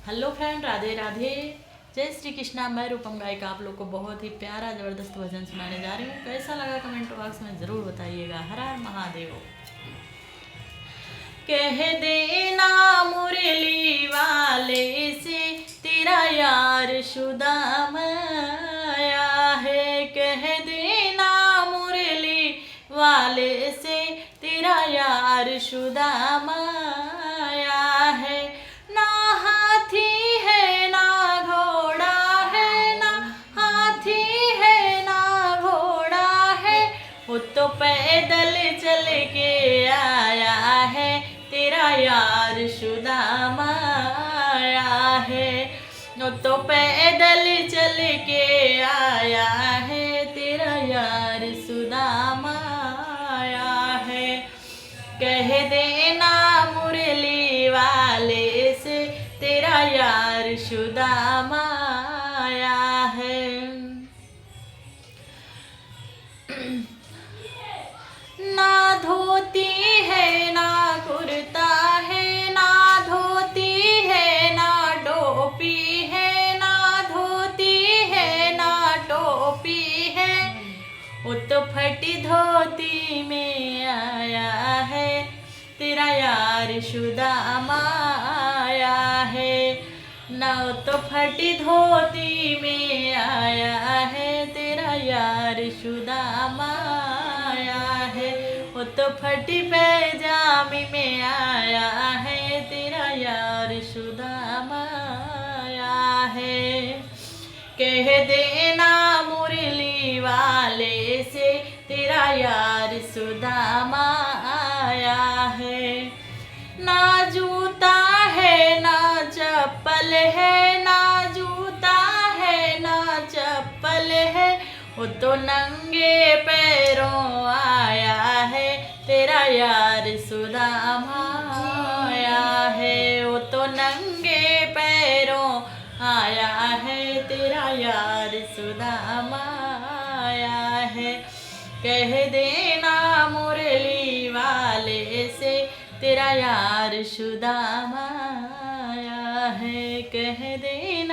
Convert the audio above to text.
Hello friend, Radhe Radhe. जय श्री कृष्णा। मैं रूपम गायिका आप लोग को बहुत ही प्यारा ज़बरदस्त भजन सुनाने जा रही हूँ। कैसा लगा कमेंट बॉक्स में ज़रूर बताइएगा। हर हर महादेव। कह देना मुरली वाले से तेरा यार सुदाम आया है। कह देना मुरली वाले से तेरा यार सुदाम आया है। ना हाथी है ना घोड़ा है, ना हाथी है ना घोड़ा है, वो तो पैदल चल के आया है। तेरा यार सुदामा आया है, वो तो पैदल चल के आया है। तेरा यार सुदामा आया है। कह देना मुरली वाले से तेरा यार सुदामा आया है। ना धोती है ना कुर्ता है, ना धोती है ना टोपी है, ना धोती है ना टोपी है, वो तो फटी धोती में आया है। तेरा यार सुदामा आया है। ना वो तो फटी धोती में आया है। तेरा यार सुदामा आया है। वो तो फटी पैजामी में आया है। तेरा यार सुदामा आया है। कह देना मुरली वाले से तेरा यार सुदामा आया है। ना जूता है ना चप्पल है, ना जूता है ना चप्पल है, वो तो नंगे पैरों आया है। तेरा यार सुदामा आया है। वो तो नंगे पैरों आया है। तेरा यार सुदामा आया है। कह देना मुरली वाले से तेरा यार सुदामा आया है। कह देना